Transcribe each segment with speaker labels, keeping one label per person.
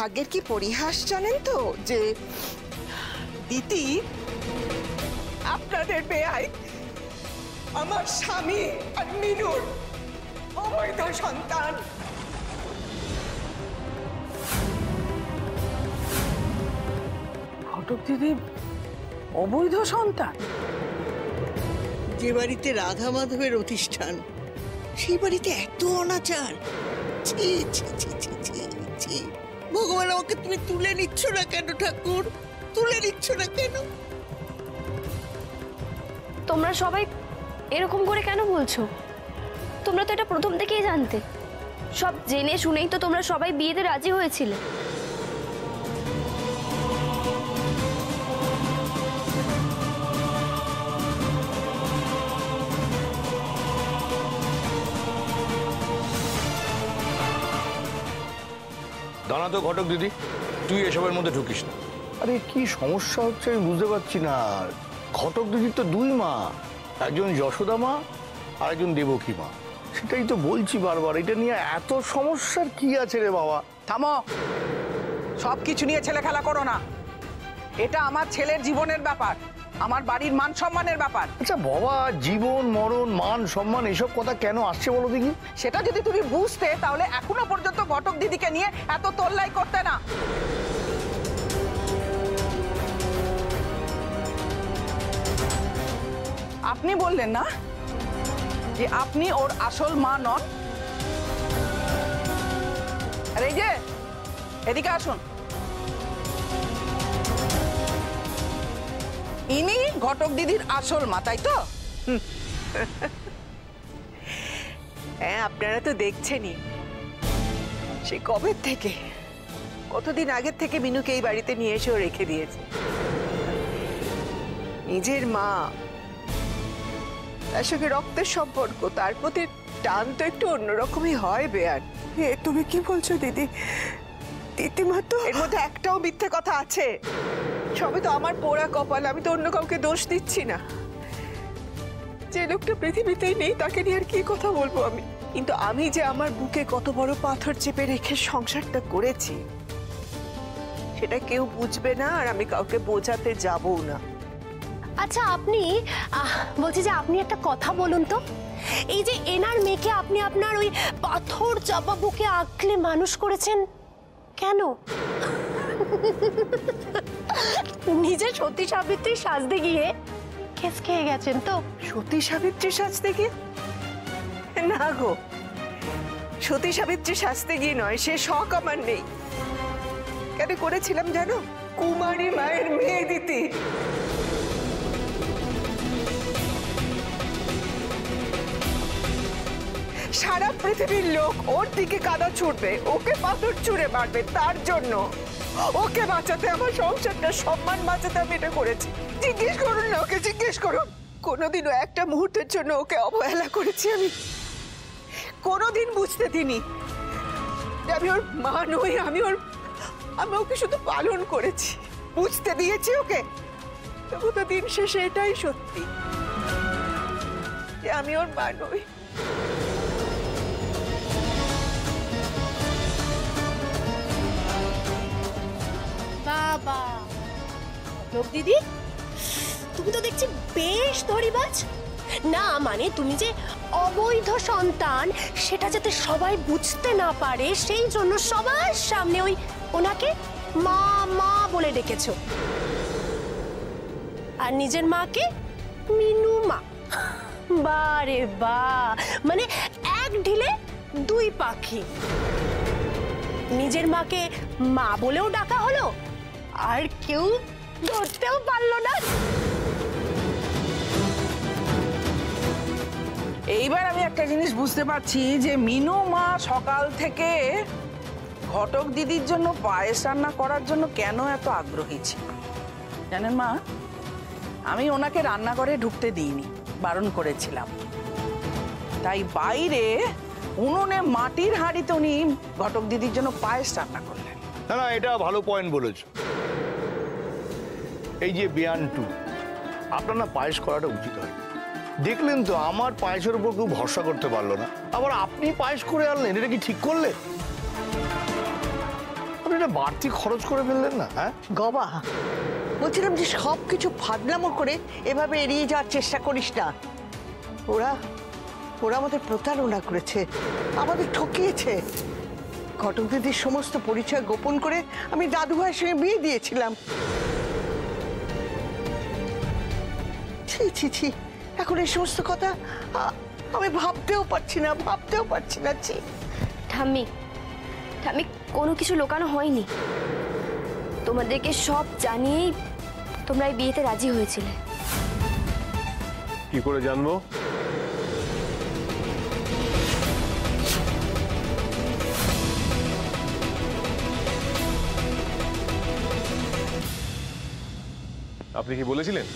Speaker 1: ভাগ্যের কি পরিহাস জানেন তো, যে দিদি আপনাদের বেয়াই আমার স্বামী আর মিনুর অবৈধ সন্তান।
Speaker 2: ঘটক দিদি অবৈধ সন্তান?
Speaker 3: যে বাড়িতে রাধা মাধবের প্রতিষ্ঠান, সেই বাড়িতে এত অনাচার! ছি ছি ছি ছি ছি ছি। ভগবান, আমাকে তুমি তুলে নিচ্ছ না কেন ঠাকুর? তুলে নিচ্ছ না কেন?
Speaker 4: তোমরা সবাই এরকম করে কেন বলছো? তোমরা তো এটা প্রথম থেকেই জানতে। সব জেনে শুনেই তো তোমরা সবাই বিয়েতে রাজি হয়েছিলে।
Speaker 5: দাঁড়া তো ঘটক দিদি, তুই এসবের মধ্যে ঢুকিস না। আরে কি সমস্যা হচ্ছে আমি বুঝতে পারছি না। ঘটক দিদির তো দুই মা, একজন যশোদা মা আর একজন দেবকী মা। সেটাই তো বলছি বারবার, এটা নিয়ে এত সমস্যার কি আছে রে বাবা?
Speaker 2: থামো, সবকিছু নিয়ে ছেলে খেলা করো না। এটা আমার ছেলের জীবনের ব্যাপার, আমার বাড়ির মান সম্মানের ব্যাপার।
Speaker 5: আচ্ছা বাবা, জীবন মরণ মান সম্মান এসব কথা কেন আসছে বলো দেখি?
Speaker 2: সেটা যদি তুমি বুঝতে, তাহলে এখনো পর্যন্ত ঘটক দিদিকে নিয়ে এত তোল্লাই করতে না। আপনি বললেন না যে আপনি ওর আসল মা নন? আর এই যে, এদিকে আসুন। ইনি ঘটক দিদির আসল মা, তাই তো?
Speaker 1: হ্যাঁ, আপনারা তো দেখছেনই সে কবে থেকে, কতদিন আগের থেকে মিনুকে এই বাড়িতে নিয়ে এসেও রেখে দিয়েছে। নিজের মা, তার সঙ্গে রক্তের সম্পর্ক, তার প্রতি টান তো একটু অন্যরকমই হয় বেয়ান। তুমি কি বলছো দিদি? দিদিমা তো এর মধ্যে একটাও মিথ্যে কথা আছে। সবই তো আমার পোড়া কপাল, আমি তো অন্য কাউকে দোষ দিচ্ছি না। যে লোকটা পৃথিবীতেই নেই তাকে নিয়ে আর কি কথা বলবো আমি? কিন্তু আমি যে আমার বুকে কত বড় পাথর চেপে রেখে সংসারটা করেছি, সেটা কেউ বুঝবে না, আর আমি কাউকে বোঝাতে যাবও না।
Speaker 6: আচ্ছা, আপনি বলছি যে আপনি একটা কথা বলুন তো, এই যে এনার মেয়েকে আপনি আপনার ওই পাথর চাপা বুকে আঁকলে মানুষ করেছেন কেন? নিজে সতী সাবিত্রী সাজতে গিয়ে কেস খেয়ে গেছেন তো?
Speaker 1: সতী সাবিত্রী সাজতে গিয়ে? না গো, সতী সাবিত্রী সাজতে গিয়ে নয়, সে শখ আমার নেই। কেন করেছিলাম জানো? কুমারী মায়ের মেয়ে দিতে। সারা পৃথিবীর লোক ওর দিকে কাদা ছুটবে, ওকে পাথর ছুঁড়ে মারবে, তার জন্য ওকে বাঁচাতে, আমার সংসারটা সম্মান বাঁচাতে আমি এটা করেছি। জিজ্ঞেস করুন না ওকে, জিজ্ঞেস করুন। কোনোদিনও একটা মুহূর্তের জন্য ওকে অবহেলা করেছি আমি? কোনোদিন বুঝতে দিইনি আমি ওর মা নই, আমি ওকে শুধু পালন করেছি, বুঝতে দিয়েছি ওকে। তবু তো দিন শেষে এটাই সত্যি যে আমি ওর মা নই।
Speaker 6: বাবা, লোক দিদি, তুমি তো দেখছি বেশ ধরিবাজ। না মানে তুমি যে অবৈধ সন্তান, সেটা যাতে সবাই বুঝতে না পারে, সেই জন্য সবার সামনে ওনাকে মা মা বলে ডেকেছো, আর নিজের মাকে মিনু মা। বারে বা, মানে এক ঢিলে দুই পাখি। নিজের মাকে মা বলেও ডাকা হলো, আর কেউ ধরতেও পারলো না।
Speaker 2: এইবার আমি একটা জিনিস বুঝতে পারছি যে মিনু মা সকাল থেকে ঘটক দিদির জন্য পায়েস রান্না করার জন্য কেন এত আগ্রহী ছিল। জানেন মা, আমি ওনাকে রান্নাঘরে ঢুকতে দিইনি, বারণ করেছিলাম। তাই বাইরে উনুনে মাটির হাঁড়িতে উনি ঘটক দিদির জন্য পায়েস রান্না করলেন।
Speaker 5: না না, এটা ভালো পয়েন্ট বলেছো। এই যে বেয়ান্টু, আপনার না পায়েস করাটা উচিত হয়। দেখলেন তো আমার পায়েসের উপর কেউ ভরসা করতে পারলো না, আবার আপনি পায়েস করে আনলেন, এটা কি ঠিক করলে? করে এটা বাড়তি খরচ করে ফেললেন না? হ্যাঁ
Speaker 3: গবা, বলছিলাম যে সব কিছু ফাদলামো করে এভাবে এড়িয়ে যাওয়ার চেষ্টা করিস না। ওরা ওরা আমাদের প্রতারণা করেছে, আমাদের ঠকিয়েছে। ঘটক দিদির সমস্ত পরিচয় গোপন করে আমি দাদু ভাইয়ের সঙ্গে বিয়ে দিয়েছিলাম। ছি ছি ছি, এখন এই সমস্ত কথা আমি ভাবতেও পারছি না, ছি।
Speaker 4: ঠাম্মি, ঠাম্মি, কোনো কিছু লুকানো হয়নি। তোমাদেরকে সব জানিয়েই তোমরা এই বিয়েতে রাজি হয়েছিলে।
Speaker 7: কি করে জানবো? আপনি কি বলেছিলেন?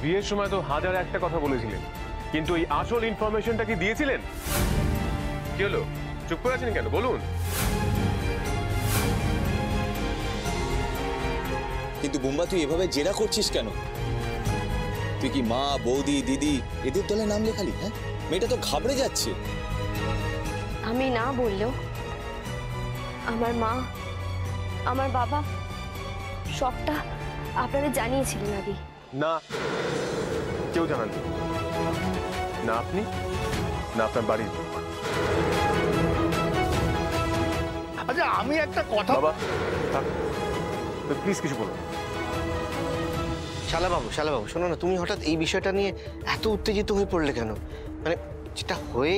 Speaker 7: বিয়ের সময় তো হাজার একটা কথা বলেছিলেন, কিন্তু এই আসল ইনফরমেশনটা কি দিয়েছিলেন? কি হলো, চুপ করে আছেন কেন? বলুন।
Speaker 8: কিন্তু বুম্বা, তুই এভাবে জেরা করছিস কেন? তুই কি মা, বৌদি, দিদি এদের দলে নাম লেখালি? হ্যাঁ, মেয়েটা তো ঘাবড়ে যাচ্ছে।
Speaker 4: আমি না বললেও আমার মা, আমার বাবা সবটা আপনাদের জানিয়েছিলেন আগে।
Speaker 7: না, কেউ জানাননি। না আপনি, না আপনার বাড়ির লোক।
Speaker 5: আচ্ছা, আমি একটা কথা
Speaker 7: বাবা প্লিজ কিছু বলুন।
Speaker 9: শালাবাবু, শোনো না, তুমি হঠাৎ এই বিষয়টা নিয়ে এত উত্তেজিত হয়ে পড়লে কেন? মানে যেটা হয়ে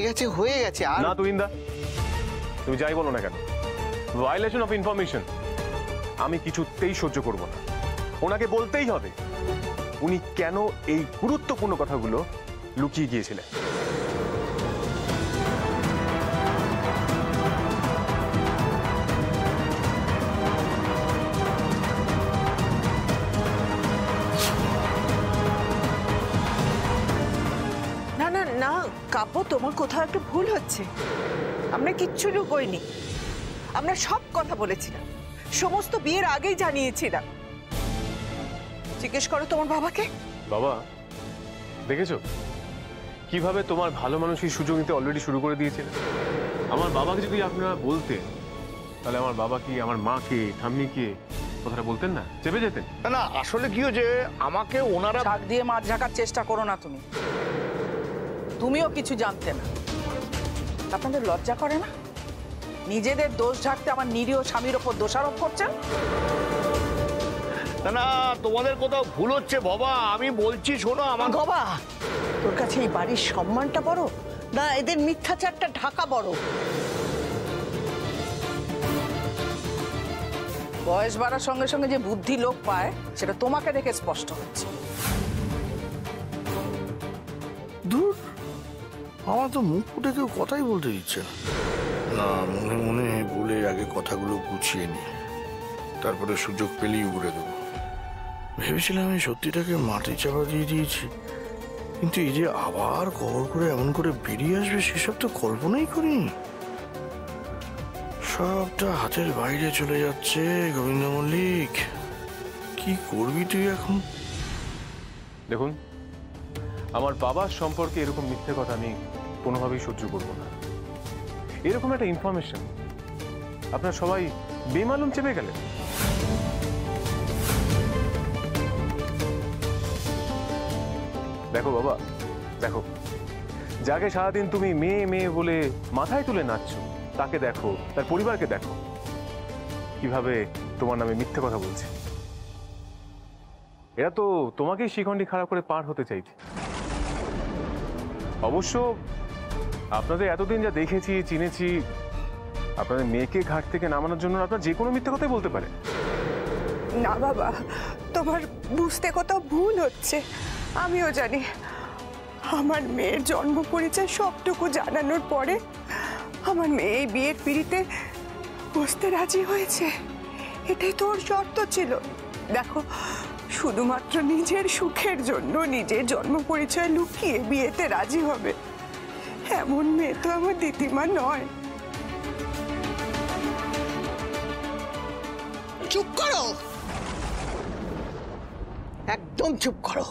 Speaker 9: গেছে। আর
Speaker 7: না তুহিনদা, তুমি যাই বলো না কেন, ভায়োলেশন অফ ইনফরমেশন আমি কিছুতেই সহ্য করব না। ওনাকে বলতেই হবে উনি কেন এই গুরুত্বপূর্ণ কথাগুলো লুকিয়ে গিয়েছিলেন।
Speaker 1: না কাব্য, তোমার কোথাও একটা ভুল হচ্ছে। আমরা কিচ্ছু লুকোইনি, আমরা সব কথা বলেছিলাম, সমস্ত বিয়ের আগেই জানিয়েছিলাম। জিজ্ঞেস করো তোমার বাবাকে।
Speaker 7: বাবা, দেখেছো কিভাবে তোমার ভালো মানুষের সুযোগ নিতে অলরেডি শুরু করে দিয়েছিলেন? আমার বাবাকে যদি আপনারা বলতেন, তাহলে আমার বাবা কি, আমার মাকে, ঠাম্মিকে কথাটা বলতেন না, চেপে যেতেন?
Speaker 5: না, আসলে কি হয়েছে, আমাকে ওনারা
Speaker 2: শাক দিয়ে মাছ ঢাকার চেষ্টা করো না তুমি। তুমিও কিছু জানতে না। আপনাদের লজ্জা করে না? নিজেদের দোষ ঢাকতে আমার নিরীহ স্বামীর ওপর দোষারোপ করছেন।
Speaker 5: না, তোমাদের কোথাও ভুল হচ্ছে বাবা। আমি বলছি, শোনো আমার
Speaker 3: গবা, তোর কাছে এই বাড়ির সম্মানটা বড় না এদের মিথ্যাচারটা ঢাকা বড়?
Speaker 2: বয়স বাড়ার সঙ্গে সঙ্গে যে বুদ্ধি লোক পায় সেটা তোমাকে দেখে স্পষ্ট হচ্ছে।
Speaker 5: দূর, আমার তো মুখ ফুটে কেউ কথাই বলতে দিচ্ছে না। মনে মনে বলে আগে কথাগুলো গুছিয়ে নি, তারপরে সুযোগ পেলেই উড়ে দেবো। ভেবেছিলাম আমি সত্যিটাকে মাটি চাপা দিয়ে দিয়েছি, কিন্তু এই যে আবার কবর করে এমন করে বেরিয়ে আসবে সেসব তো কল্পনাই করিনি। সবটা হাতের বাইরে চলে যাচ্ছে। গোবিন্দ মল্লিক, কি করবি তুই এখন?
Speaker 7: দেখুন, আমার বাবার সম্পর্কে এরকম মিথ্যে কথা আমি কোনোভাবেই সহ্য করব না। এরকম একটা ইনফরমেশন আপনারা সবাই বেমালুম চেপে গেলেন। দেখো বাবা, দেখো, যাকে সারাদিন তুমি মেয়ে মেয়ে বলে মাথায় তুলে নাচছো, তাকে দেখো, তার পরিবারকে দেখো কিভাবে তোমার নামে মিথ্যে কথা বলছে। এরা তো তোমাকেই শিখণ্ডি খারাপ করে পার হতে চাইছে। অবশ্য আপনাদের এতদিন যা দেখেছি, চিনেছি, আপনাদের মেয়েকে ঘাট থেকে নামানোর জন্য আপনার যে কোনো মিথ্যে কথাই বলতে পারে।
Speaker 1: না বাবা, তোমার বুঝতে কোথাও ভুল হচ্ছে। আমিও জানি, আমার মেয়ের জন্ম পরিচয় সবটুকু জানানোর পরে আমার মেয়ে এই বিয়ের পিড়িতে বসতে রাজি হয়েছে। এটাই তোর শর্ত ছিল। দেখো, শুধুমাত্র নিজের সুখের জন্য নিজের জন্ম পরিচয় লুকিয়ে বিয়েতে রাজি হবে, এমন মেয়ে তো আমার দিদিমা নয়।
Speaker 3: চুপ করো, একদম চুপ করো।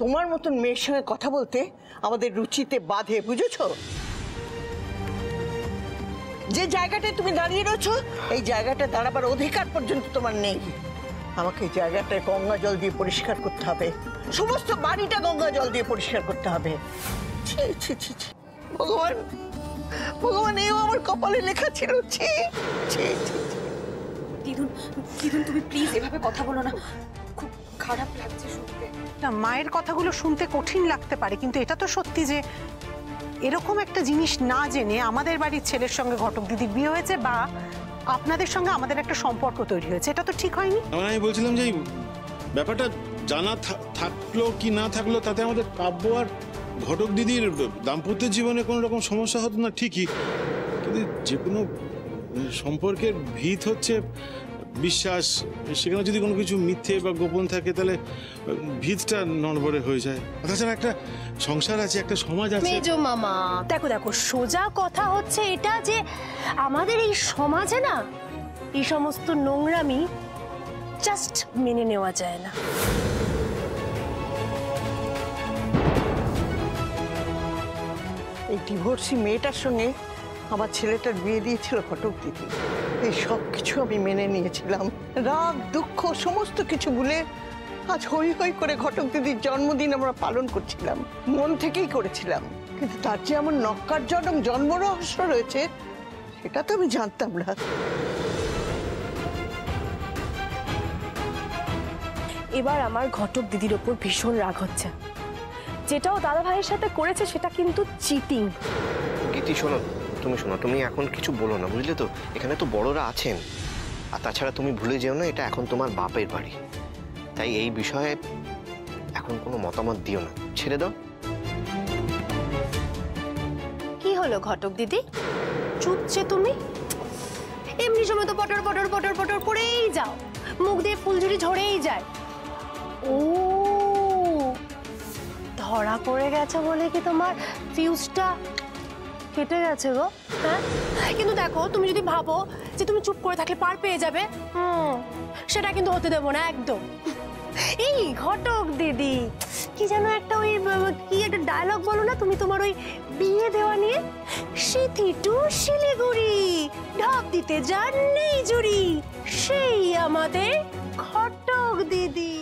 Speaker 3: তোমার মতন মেয়ের সঙ্গে কথা বলতে আমাদের রুচিতে বাধে, বুঝেছো? যে জায়গাটায় তুমি দাঁড়িয়ে রয়েছো এই জায়গাটা দাঁড়াবার অধিকার পর্যন্ত তোমার নেই। আমাকে এই জায়গাটায় গঙ্গা জল দিয়ে পরিষ্কার করতে হবে, সমস্ত বাড়িটা গঙ্গা জল দিয়ে পরিষ্কার করতে হবে। ছি ছি ছি ছি, ভগবান ভগবান, এও আমার কপালে লেখা ছিল। ছি ছি ছি।
Speaker 6: দিদুন দিদুন তুমি প্লিজ এভাবে কথা বলো না, খুব খারাপ লাগছে শুনতে।
Speaker 10: না, মায়ের কথাগুলো শুনতে কঠিন লাগতে পারে, কিন্তু এটা তো সত্যি যে এরকম একটা জিনিস না জেনে আমাদের বাড়ির ছেলের সঙ্গে ঘটক দিদির বিয়ে হয়েছে, বা আপনাদের সঙ্গে আমাদের একটা সম্পর্ক তৈরি হয়েছে, এটা তো ঠিক হয়নি।
Speaker 11: আমি বলছিলাম যে ব্যাপারটা জানা থাকলো কি না থাকলো তাতে আমাদের কাব্য আর ঘটক দিদির দাম্পত্য জীবনে কোনো রকম সমস্যা হতো না ঠিকই, কিন্তু যে কোনো সম্পর্কের ভিত হচ্ছে বিশ্বাস। সেখানে যদি কোনো কিছু মিথ্যে বা গোপন থাকে তাহলে ভিতটা নড়বড়ে হয়ে যায়। তাছাড়া একটা সংসার আছে, একটা সমাজ আছে।
Speaker 6: মেজো মামা দেখো দেখো, সোজা কথা হচ্ছে এটা যে আমাদের এই সমাজে না এই সমস্ত নোংরামি জাস্ট মেনে নেওয়া যায় না।
Speaker 3: এই ডিভোর্সি মেয়েটার সঙ্গে আমার ছেলেটার বিয়ে দিয়েছিল ঘটক দিদি। এই সব কিছু আমি মেনে নিয়েছিলাম, রাগ দুঃখ সমস্ত কিছু ভুলে আজ হই হই করে ঘটক দিদির জন্মদিন আমরা পালন করছিলাম, মন থেকেই করেছিলাম। কিন্তু তার যে আমার নক্কারজনক জন্ম রহস্য রয়েছে সেটা তো আমি জানতাম না।
Speaker 6: এবার আমার ঘটক দিদির ওপর ভীষণ রাগ হচ্ছে। যেটাও দাদা ভাইয়ের সাথে করেছে সেটা কিন্তু চিটিং।
Speaker 9: গীতি শোনো, তুমি এখন কিছু বলো না, বুঝলে তো? এখানে তো বড়রা আছেন, আর তাছাড়া তুমি ভুলে যেও না এটা এখন তোমার বাপের বাড়ি, তাই এই বিষয়ে এখন কোনো মতামত দিও না, ছেড়ে দাও।
Speaker 6: কি হলো ঘটক দিদি, চুপছে তুমি? এমনি সময় তো পটর পটর পটর পটর করেই যাও, মুখ দিয়ে ফুলঝুরি ঝরেই যায়। ও ধরা পড়ে গেছে বলে কি তোমার ফিউজটা কেটে গেছে গো? হ্যাঁ, কিন্তু দেখো তুমি যদি ভাবো যে তুমি চুপ করে থাকলে পার পেয়ে যাবে, সেটা কিন্তু হতে দেবো না একদম। এই ঘটক দিদি কি যেন একটা ওই কি একটা ডায়লগ বলো না তুমি তোমার ওই বিয়ে দেওয়া নিয়ে? সিথি টু শিলিগুড়ি ঢপ দিতে যান নেই জুড়ি, সেই আমাদের ঘটক দিদি।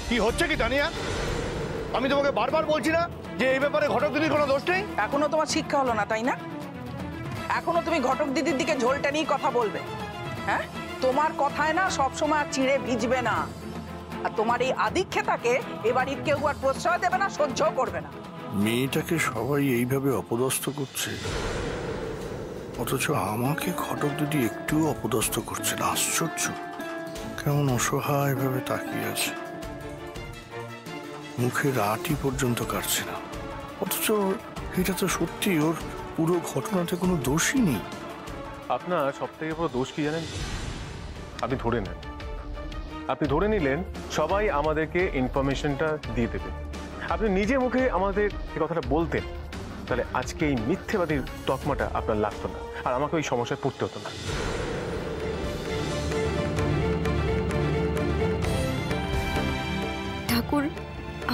Speaker 5: কি হচ্ছে কি তানিয়া? আমি তোমাকে বারবার বলছি না যে এই ব্যাপারে ঘটক দিদির কোনো দোষ নেই?
Speaker 2: এখনো তোমার শিক্ষা হলো না, তাই না? এখনো তুমি ঘটক দিদির দিকে ঝোলটা নিয়ে কথা বলবে? হ্যাঁ, তোমার কথায় না সবসময় চিড়ে ভিজবে না, আর তোমার এই আদিক্ষেতাকে এবাড়ির কেউ আর প্রশ্রয় দেবে না, সহ্য করবে না।
Speaker 5: মেয়েটাকে সবাই এইভাবে অপদস্থ করছে, অথচ আমাকে ঘটক দিদি একটুও অপদস্থ করছে না। আশ্চর্য, কেমন অসহায় ভাবে তাকিয়ে আছে, মুখের আটি পর্যন্ত কাটছে না। অথচ এটা তো সত্যি, ওর পুরো ঘটনাতে কোনো দোষই নেই।
Speaker 7: আপনার সব থেকে বড় দোষ কি জানেন? আপনি ধরে নিলেন সবাই আমাদেরকে ইনফরমেশনটা দিয়ে দেবে। আপনি নিজে মুখে আমাদের এই কথাটা বলতেন, তাহলে আজকে এই মিথ্যেবাদীর তকমাটা আপনার লাগতো না, আর আমাকে ওই সমস্যায় পড়তে হতো না।
Speaker 4: ঠাকুর,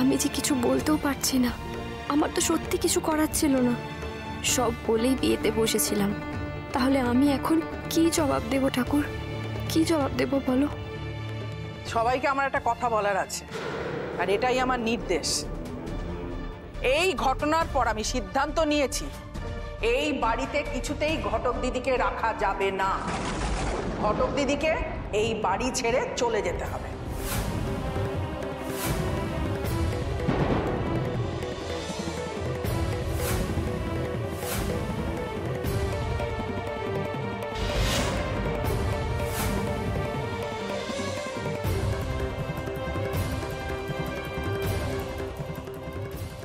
Speaker 4: আমি যে কিছু বলতেও পারছি না, আমার তো সত্যি কিছু করার ছিল না, সব বলেই বিয়েতে বসেছিলাম। তাহলে আমি এখন কি জবাব দেব ঠাকুর? কি জবাব দেব বলো?
Speaker 2: সবাইকে আমার একটা কথা বলার আছে, আর এটাই আমার নির্দেশ। এই ঘটনার পর আমি সিদ্ধান্ত নিয়েছি, এই বাড়িতে কিছুতেই ঘটক দিদিকে রাখা যাবে না। ঘটক দিদিকে এই বাড়ি ছেড়ে চলে যেতে হবে।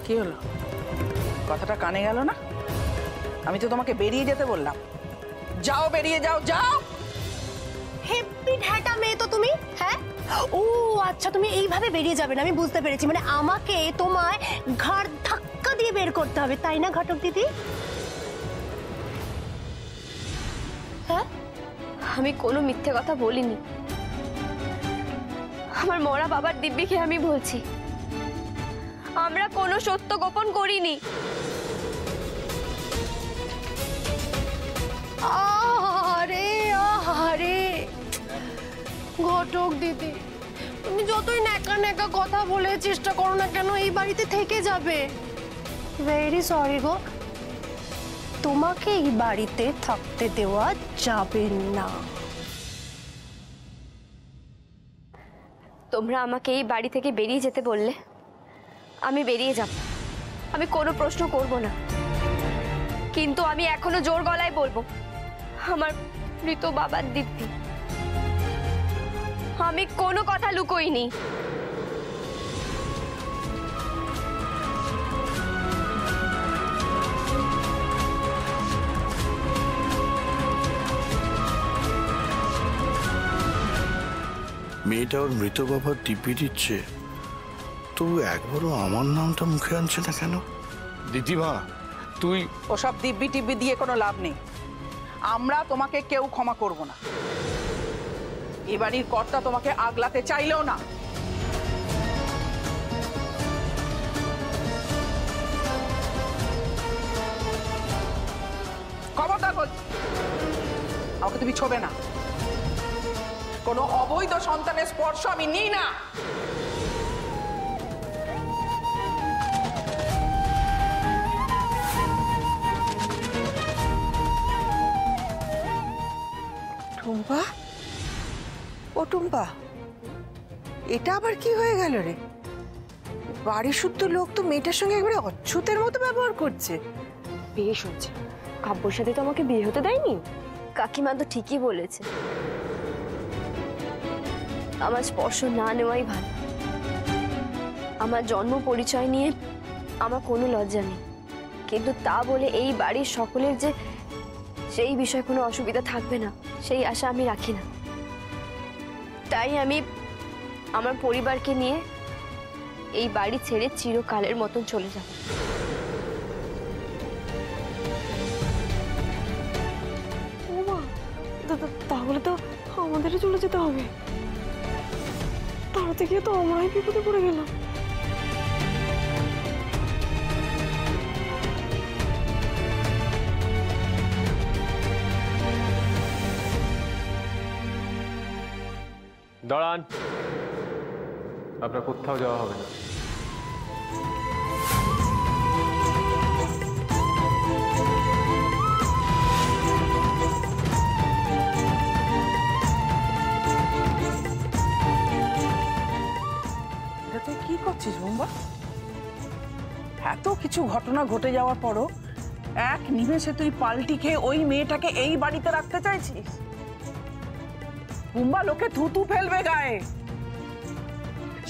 Speaker 2: কি হলো, কথাটা কানে গেল না? আমি তো তোমাকে বেরিয়ে যেতে বললাম। যাও, বেরিয়ে যাও, যাও।
Speaker 6: হেব্বি ঢাটা মেয়ে তো তুমি। হ্যাঁ, ও আচ্ছা, তুমি এইভাবে বেরিয়ে যাবে না, আমি বুঝতে পেরেছি। মানে আমাকে তোমায় ঘাড় ধাক্কা দিয়ে বের করতে হবে, তাই না ঘটক দিদি?
Speaker 4: হ্যাঁ, আমি কোনো মিথ্যে কথা বলিনি। আমার মরা বাবার দিব্যিকে আমি বলছি, আমরা কোনো সত্য গোপন করিনি।
Speaker 6: আরে আরে ঘটক দিদি, তুমি যতই ন্যাকা ন্যাকা কথা বলে চেষ্টা করো না কেন, এই বাড়িতে থেকে যাবে। ভেরি সরি গো, তোমাকে এই বাড়িতে থাকতে দেওয়া যাবে না।
Speaker 4: তোমরা আমাকে এই বাড়ি থেকে বেরিয়ে যেতে বললে, আমি বেরিয়ে যাব, আমি কোনো প্রশ্ন করব না। কিন্তু আমি এখনো জোর গলায় বলবো, আমার মৃত বাবার দীপ্তি, আমি কোনো কথা লুকোইনি।
Speaker 5: মেয়েটা ওর মৃত বাবার দিব্যি দিচ্ছে, তো একবারও আমার নামটা মুখে আনছে না কেন? দিদিমা তুই
Speaker 2: ওসব দিব্যি টিব্বি দিয়ে কোনো লাভ নেই। আমরা তোমাকে কেউ ক্ষমা করব না। এ বাড়ির কর্তা তোমাকে আগলাতে চাইলেও না। খবরদার বলছি, আমাকে তুমি ছোবে না। কোনো অবৈধ সন্তানের স্পর্শ আমি নিই না।
Speaker 3: টুম্পা, ও টুম্পা, এটা আবার কি হয়ে গেল রে? বাড়ি শুদ্ধ লোক তো মেয়েটার সঙ্গে একবারে অচ্ছুতের মতো ব্যবহার করছে।
Speaker 4: বেশ হচ্ছে, কাব্যর সাথে তো আমাকে বিয়ে হতে দেয়নি। কাকিমা তো ঠিকই বলেছে, আমার স্পর্শ না নেওয়াই ভালো। আমার জন্ম পরিচয় নিয়ে আমার কোনো লজ্জা নেই, কিন্তু তা বলে এই বাড়ির সকলের যে সেই বিষয়ে কোনো অসুবিধা থাকবে না, সেই আশা আমি রাখি না। তাই আমি আমার পরিবারকে নিয়ে এই বাড়ি ছেড়ে চিরকালের মতন চলে যাব।
Speaker 12: তাহলে তো আমাদেরও চলে যেতে হবে। তার থেকে তো আমরাই বিপদে পড়ে গেলাম।
Speaker 7: দাঁড়ান, আপনার কোথাও যাওয়া হবে না।
Speaker 2: তুই কি করছিস বোম্বা? এত কিছু ঘটনা ঘটে যাওয়ার পরও এক নিমেষে তুই পাল্টি খেয়ে ওই মেয়েটাকে এই বাড়িতে রাখতে চাইছিস? বোম্বা, লোকে থুতু ফেলবে গায়ে।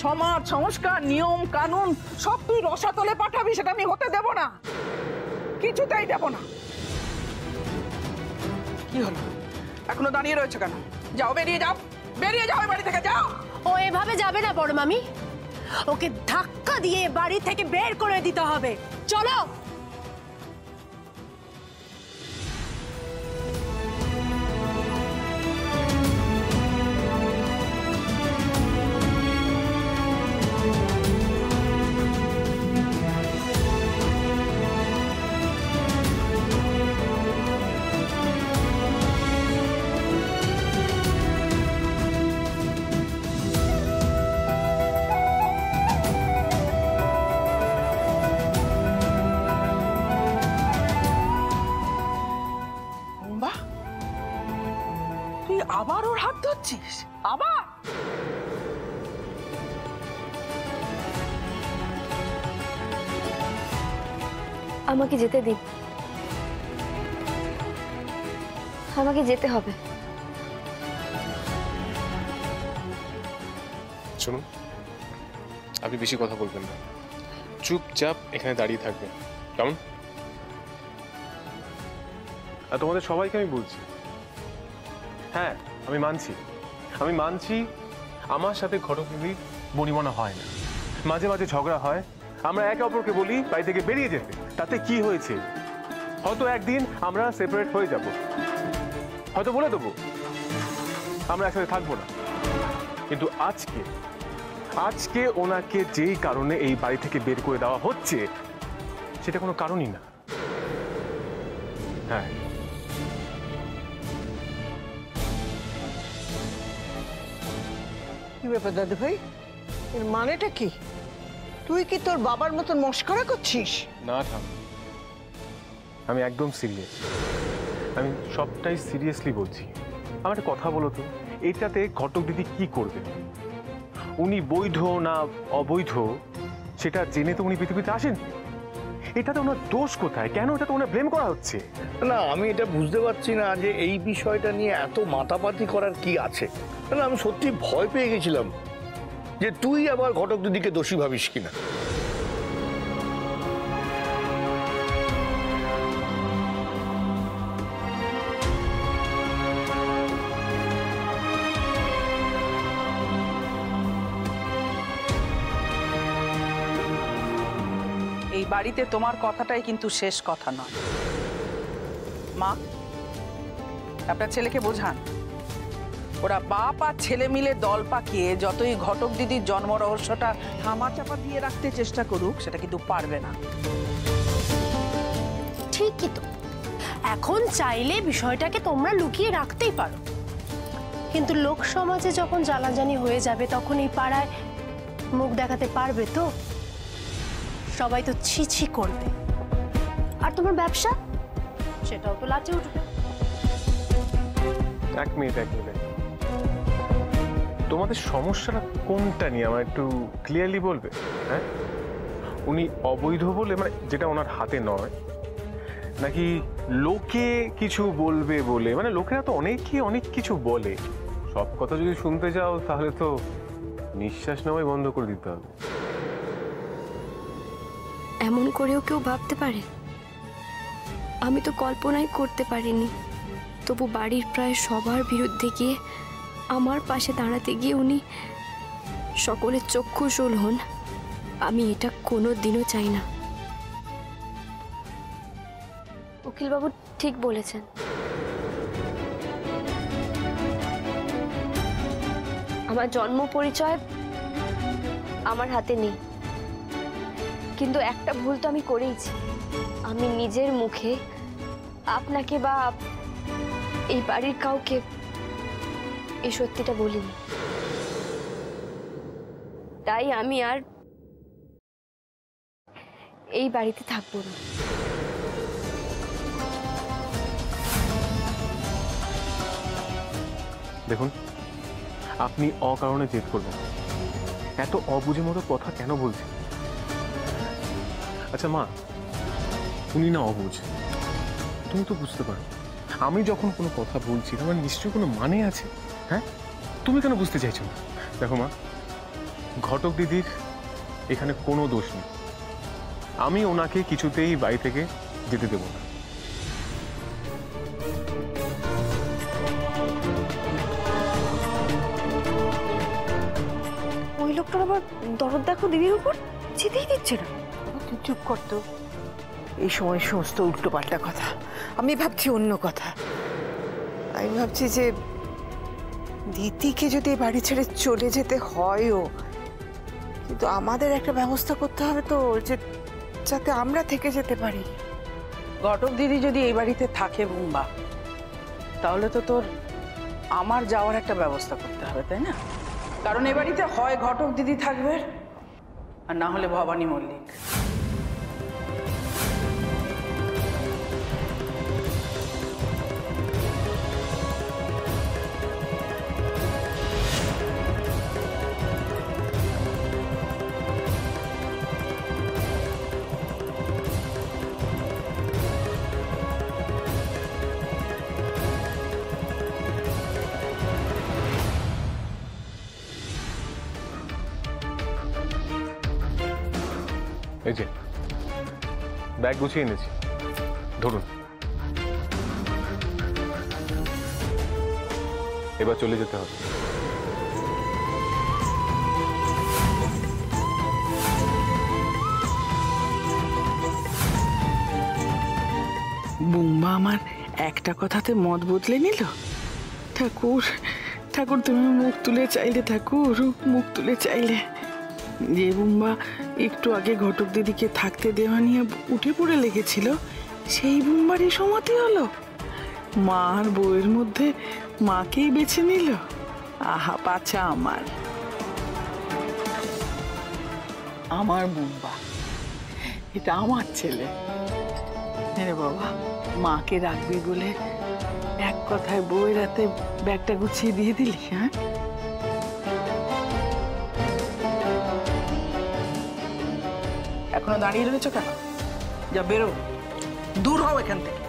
Speaker 2: সমাজ, সংস্কার, নিয়ম কানুন সব তুই রসাতলে পাঠাবি, সেটা আমি হতে দেব না, কিছুতেই দেব না। কি হলো, এখনো দাঁড়িয়ে রয়েছে কেন? যাও, বেরিয়ে যাও, বেরিয়ে যাও এই বাড়ি থেকে, যাও।
Speaker 6: ও এভাবে যাবে না বড় মামি, ওকে ধাক্কা দিয়ে বাড়ি থেকে বের করে দিতে হবে। চলো।
Speaker 2: আবার ওর হাত ধরছিস? আবার?
Speaker 4: আমাকে যেতে দিন, আমাকে যেতে হবে।
Speaker 7: শুনুন, আপনি বেশি কথা বলবেন না, চুপচাপ এখানে দাঁড়িয়ে থাকবেন, কেমন? আর তোমাদের সবাইকে আমি বলছি, হ্যাঁ আমি মানছি আমার সাথে ঘটকদিদির বনিবনা হয় না, মাঝে মাঝে ঝগড়া হয়, আমরা একে অপরকে বলি বাড়ি থেকে বেরিয়ে যেতে, তাতে কি হয়েছে? হয়তো একদিন আমরা সেপারেট হয়ে যাব, হয়তো বলে দেবো আমরা একসাথে থাকবো না, কিন্তু আজকে ওনাকে যেই কারণে এই বাড়ি থেকে বের করে দেওয়া হচ্ছে সেটা কোনো কারণই না। হ্যাঁ,
Speaker 3: কি ব্যাপার দাদু ভাই, এর মানেটা কি? তুই কি তোর বাবার মতন মস্করা করছিস?
Speaker 7: না ঠাম, আমি একদম সিরিয়াস। আমি সবটাই সিরিয়াসলি বলছি। আমার একটা কথা বলো তো, এটাতে ঘটক দিদি কি করবে? উনি বৈধ না অবৈধ সেটা জেনে তো উনি পৃথিবীতে আসেন। এটাতে ওনার দোষ কোথায়? কেন এটাতে ওনার ব্লেম করা হচ্ছে?
Speaker 5: না, আমি এটা বুঝতে পারছি না যে এই বিষয়টা নিয়ে এত মাতাপাতি করার কি আছে। না, আমি সত্যি ভয় পেয়ে গেছিলাম যে তুই আবার ঘটক দিদিকে দোষী ভাবিস কিনা।
Speaker 2: এই বাড়িতে তোমার কথাটাই কিন্তু শেষ কথা নয়। মা, আপনার ছেলেকে বোঝান, ওরা বাপ আর ছেলে মিলে দল পাকিয়ে যতই ঘটক দিদির জন্ম রহস্যটা ধামাচাপা দিয়ে রাখতে চেষ্টা করুক, সেটা কিন্তু পারবে না।
Speaker 6: ঠিকই তো, এখন চাইলে বিষয়টাকে তোমরা লুকিয়ে রাখতেই পারো, কিন্তু লোক সমাজে যখন জানাজানি হয়ে যাবে তখন এই পাড়ায় মুখ দেখাতে পারবে তো? সবাই তো ছি ছি করবে।
Speaker 4: আর তোমার ব্যবসা,
Speaker 6: সেটাও তো লাচে উঠবে।
Speaker 7: এক মিনিট, তোমাদের সমস্যাটা কোনটা নিয়ে আমার একটু ক্লিয়ারলি বলবে? হ্যাঁ, উনি অবৈধ বলে, মানে যেটা ওনার হাতে নয়, নাকি লোকে কিছু বলবে বলে? মানে লোকেরা তো অনেকেই অনেক কিছু বলে, সব কথা যদি শুনতে যাও তাহলে তো নিঃশ্বাস নেওয়াই বন্ধ করে দিতে হবে।
Speaker 4: এমন করেও কেউ ভাবতে পারে? আমি তো কল্পনাই করতে পারিনি। তবু বাড়ির প্রায় সবার বিরুদ্ধে গিয়ে আমার পাশে দাঁড়াতে গিয়ে উনি সকলের চক্ষুশূল হন। আমি এটা কোনো দিনও চাই না। উকিলবাবু ঠিক বলেছেন। আমার জন্ম পরিচয় আমার হাতে নেই, কিন্তু একটা ভুল তো আমি করেইছি। আমি নিজের মুখে আপনাকে বা এই বাড়ির কাউকে এই সত্যিটা বলিনি। তাই আমি আর এই বাড়িতে থাকবো না।
Speaker 7: দেখুন, আপনি অকারণে জেদ করবেন। এত অবুঝে মতো কথা কেন বলছেন? আচ্ছা মা, উনি না অবুঝ, তুমি তো বুঝতে পারো আমি যখন কোনো কথা বলছি আমার নিশ্চয়ই কোনো মানে আছে। হ্যাঁ, তুমি কেন বুঝতে চাইছো না? দেখো মা, ঘটক দিদির এখানে কোনো দোষ নেই। আমি ওনাকে কিছুতেই বাড়ি থেকে যেতে দেব না।
Speaker 12: ওই লোকটার আবার দরদ দেখো দিদির উপর, যেতেই দিচ্ছে না।
Speaker 3: তুই চুপ করতো, এই সময় সমস্ত উল্টো পাল্টা কথা। আমি ভাবছি অন্য কথা। আমি ভাবছি যে দিদিকে যদি বাড়ি ছেড়ে চলে যেতে হয়ও, কিন্তু আমাদের একটা ব্যবস্থা করতে হবে তো, যে যাতে আমরা থেকে যেতে পারি।
Speaker 2: ঘটক দিদি যদি এই বাড়িতে থাকে বুম্বা, তাহলে তো তোর আমার যাওয়ার একটা ব্যবস্থা করতে হবে, তাই না? কারণ এই বাড়িতে হয় ঘটক দিদি থাকবে, আর না হলে ভবানী মল্লিক।
Speaker 7: এই যে ব্যাগ গুছিয়ে এনেছি, ধরুন। এবার চলে যেতে হবে।
Speaker 2: বুম্বা আমার একটা কথাতে মত বদলে নিল। ঠাকুর, ঠাকুর তুমি মুখ তুলে চাইলে, ঠাকুর মুখ তুলে চাইলে। যে বুম্বা একটু আগে ঘটক দিদিকে থাকতে দেওয়া নিয়ে উঠে পড়ে লেগেছিল, সেই বুম্বারই সমাধি হলো। মা আর বউয়ের মধ্যে মাকেই বেছে নিল। আহা পাছা আমার, আমার বুম্বা, এটা আমার ছেলে। হ্যাঁ বাবা, মাকে রাখবি বলে এক কথায় বউয়ের হাতে ব্যাগটা গুছিয়ে দিয়ে দিলি। হ্যাঁ, এখনো দাঁড়িয়ে রয়েছো কেন? যা বেরো, দূর হও এখান থেকে।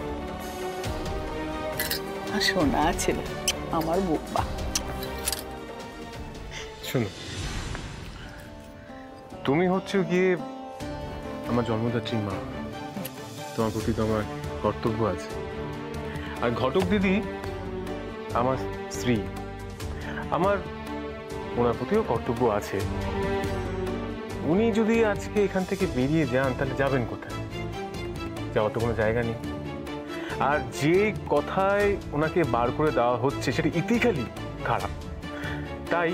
Speaker 2: শোনা ছেলে আমার বুম্বা।
Speaker 7: শোনো, তুমি হচ্ছে গিয়ে আমার জন্মদাত্রী মা, তোমার প্রতি তো আমার কর্তব্য আছে। আর ঘটক দিদি আমার স্ত্রী, আমার ওনার প্রতিও কর্তব্য আছে। উনি যদি আজকে এখান থেকে বেরিয়ে যান তাহলে যাবেন কোথায়? যাওয়ার তো কোনো জায়গা নেই। আর যে কথায় ওনাকে বার করে দেওয়া হচ্ছে সেটা ইতিক্যালি খারাপ, তাই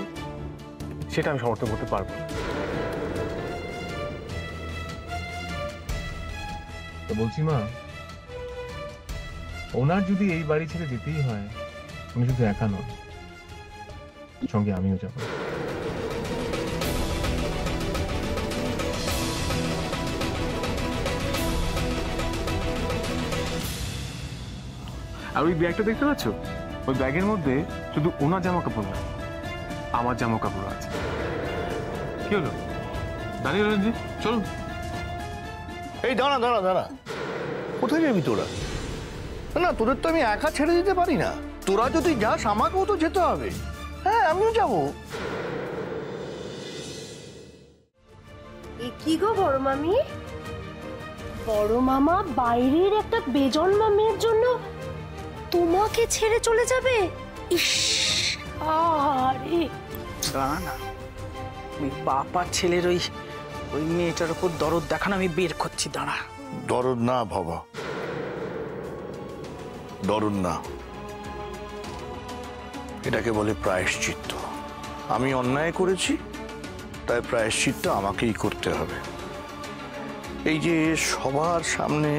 Speaker 7: সেটা আমি সমর্থন করতে পারবো না। তো বলছি মা, ওনার যদি এই বাড়ি ছেড়ে যেতেই হয়, উনি শুধু একা নন, সঙ্গে আমিও যাব। আর ওই ব্যাগটা দেখতে পাচ্ছ? ওই ব্যাগের মধ্যে শুধু ওনার জামা কাপড় না, আমার জামা কাপড় আছে। কি হলো, দাঁড়িয়ে রয়েছেন জি? চলুন।
Speaker 5: এই দাঁড়া দাঁড়া দাঁড়া, কোথায় যাবি তোরা? না, তোদের তো আমি একা ছেড়ে দিতে পারি না। তোরা যদি যাস আমাকেও তো যেতে হবে। হ্যাঁ, আমিও যাবো।
Speaker 6: কি গো বড় মামি, বড় মামা বাইরের একটা বেজন্মা মেয়ের জন্য তোমাকে ছেড়ে চলে যাবে? ইস, আরে
Speaker 2: না, ওই বাপ আর ছেলের ওই মেয়েটার উপর দরদ দেখানো আমি বের করছি। দাঁড়া।
Speaker 5: দরদ না বাবা, দরদ না, এটাকে বলে প্রায়শ্চিত্ত। আমি অন্যায় করেছি, তাই প্রায়শ্চিত্ত আমাকেই করতে হবে। এই যে সবার সামনে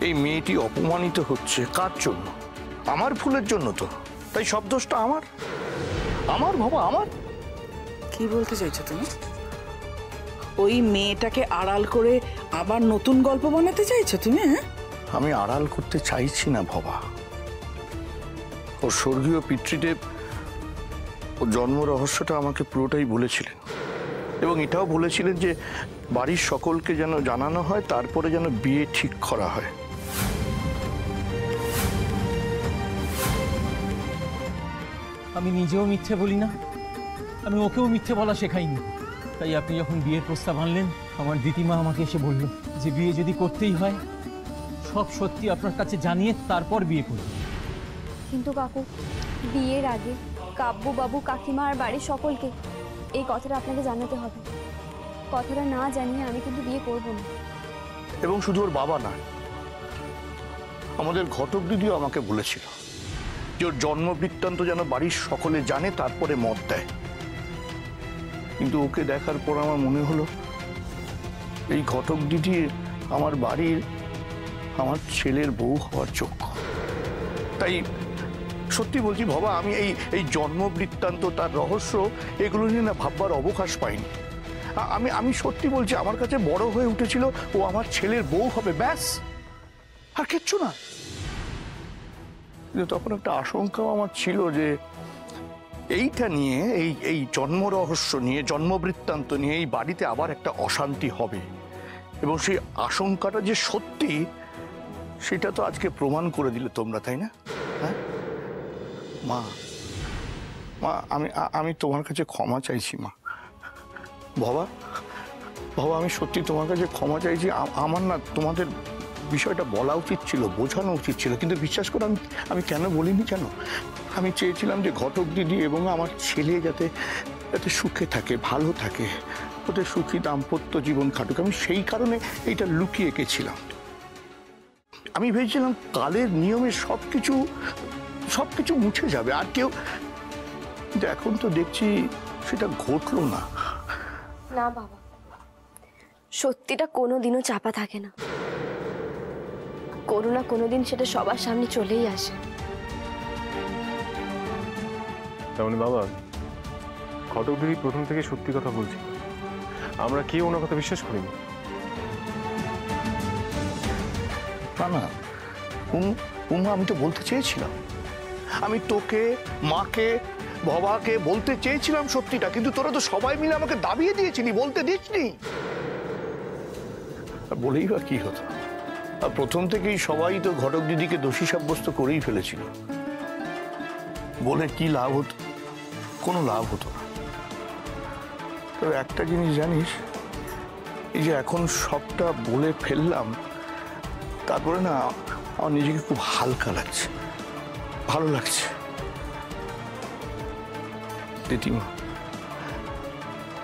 Speaker 5: এই মেয়েটি অপমানিত হচ্ছে, কার জন্য? আমার ভুলের জন্য তো। তাই সব দোষটা আমার, আমার বাবা, আমার।
Speaker 2: কি বলতে চাইছো তুমি? ওই মেয়েটাকে আড়াল করে আবার নতুন গল্প বানাতে চাইছো তুমি? হ্যাঁ,
Speaker 5: আমি আড়াল করতে চাইছি না বাবা। ওর স্বর্গীয় পিতৃদেব ওর জন্ম রহস্যটা আমাকে পুরোটাই বলেছিলেন, এবং এটাও বলেছিলেন যে বাড়ির সকলকে যেন জানানো হয়, তারপরে যেন বিয়ে ঠিক করা হয়।
Speaker 13: আমি নিজেও মিথ্যে বলি না, আমি ওকেও মিথ্যে বলা শেখাইনি। তাই আপনি যখন বিয়ের প্রস্তাব আনলেন, আমার দিদিমা আমাকে এসে বলল যে বিয়ে যদি করতেই হয় সব সত্যি আপনার কাছে জানিয়ে তারপর বিয়ে করব।
Speaker 4: কিন্তু কাকু, বিয়ের আগে কাব্যু বাবু, কাকিমা আর বাড়ির সকলকে এই কথাটা আপনাকে জানাতে হবে। কথাটা না জানিয়ে আমি কিন্তু বিয়ে করব না।
Speaker 5: এবং শুধু ওর বাবা না, আমাদের ঘটক দিদিও আমাকে বলেছিল যে ওর জন্ম বৃত্তান্ত যেন বাড়ির সকলে জানে, তারপরে মত দেয়। কিন্তু ওকে দেখার পর আমার মনে হলো এই ঘটক দিদি আমার বাড়ির, আমার ছেলের বউ হওয়ার যোগ্য। তাই সত্যি বলছি বাবা, আমি এই জন্ম বৃত্তান্ত, তার রহস্য, এগুলো নিয়ে না ভাববার অবকাশ পাইনি। আমি সত্যি বলছি, আমার কাছে বড় হয়ে উঠেছিল ও আমার ছেলের বউ হবে, ব্যাস, আর কিচ্ছু না। কিন্তু তখন একটা আশঙ্কাও আমার ছিল যে এইটা নিয়ে, এই জন্ম রহস্য নিয়ে, জন্ম বৃত্তান্ত নিয়ে এই বাড়িতে আবার একটা অশান্তি হবে, এবং সেই আশঙ্কাটা যে সত্যি সেটা তো আজকে প্রমাণ করে দিলে তোমরা, তাই না? হ্যাঁ মা, মা আমি তোমার কাছে ক্ষমা চাইছি মা। বাবা, আমি সত্যি তোমার কাছে ক্ষমা চাইছি। আমার না তোমাদের বিষয়টা বলা উচিত ছিল, বোঝানো উচিত ছিল, কিন্তু বিশ্বাস করে আমি কেন বলিনি জানো? আমি চেয়েছিলাম যে ঘটক দিদি এবং আমার ছেলে যাতে সুখে থাকে, ভালো থাকে, ওদের সুখী দাম্পত্য জীবন কাটুক। আমি সেই কারণে এইটা লুকিয়ে গেছিলাম। আমি ভেবেছিলাম কালের নিয়মে সবকিছু মুছে যাবে, আর কেউ, কিন্তু এখন তো দেখছি সেটা ঘটলো না।
Speaker 4: না বাবা, সত্যিটা কোনোদিনও চাপা থাকে না, কোনো না কোনোদিন সেটা সবার সামনে চলেই আসে।
Speaker 7: তার মানে বাবা, ঘটক দিদি প্রথম থেকে সত্যি কথা বলছি, আমরা কেউ ওনার কথা বিশ্বাস করিনি।
Speaker 5: না না উমা, আমি তো বলতে চেয়েছিলাম, আমি তোকে, মাকে, বাবাকে বলতে চেয়েছিলাম সত্যিটা, কিন্তু তোরা তো সবাই মিলে আমাকে দাবিয়ে দিয়েছিলি, বলতে দিসনি। বলেই বা কি হতো? আর প্রথম থেকেই সবাই তো ঘটক দিদিকে দোষী সাব্যস্ত করেই ফেলেছিল। বলে কি লাভ হতো? কোনো লাভ হতো না। তো একটা জিনিস জানিস, এই যে এখন সবটা বলে ফেললাম, তারপরে না আমার নিজেকে খুব হালকা লাগছে, ভালো লাগছে। দিদিমা,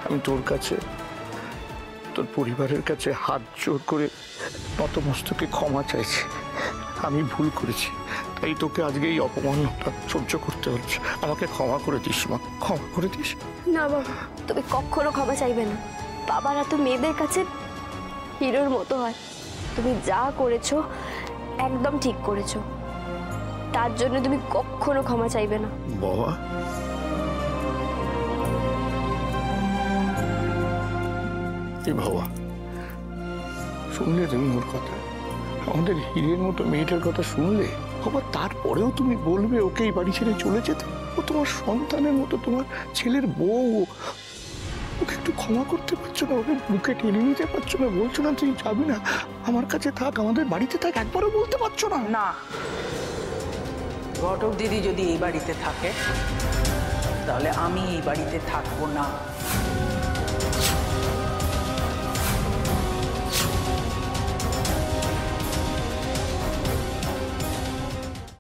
Speaker 5: আমি তোর কাছে, তোর পরিবারের কাছে হাত জোর করে নতমস্তকে ক্ষমা চাইছি। আমি ভুল করেছি, তাই তোকে আজকে এই অপমানটা সহ্য করতে হচ্ছে। আমাকে ক্ষমা করে দিস মা, ক্ষমা করে দিস।
Speaker 4: না বাবা, তুমি কখনো ক্ষমা চাইবে না। বাবারা তো মেয়েদের কাছে হিরোর মতো হয়। তুমি যা করেছো একদম ঠিক করেছো, তার জন্য তুমি কখনো ক্ষমা চাইবে না।
Speaker 5: বাবা, বাবা শুনলে তুমি ওর কথা? আমাদের হিরের মতো মেয়েটার কথা শুনলে? বাবা, তারপরেও তুমি বলবে ওকে এই বাড়ি ছেড়ে চলে যেতে? ও তোমার সন্তানের মতো, তোমার ছেলের বউ। ওকে একটু ক্ষমা করতে পারছো না? ওকে বুকে টেনে নিতে পারছো না? বলছো না তুই যাবি না, আমার কাছে থাক, আমাদের বাড়িতে থাক, একবারও বলতে পারছো না?
Speaker 2: না, ঘটক দিদি যদি এই বাড়িতে থাকে তাহলে আমি এই বাড়িতে থাকবো না।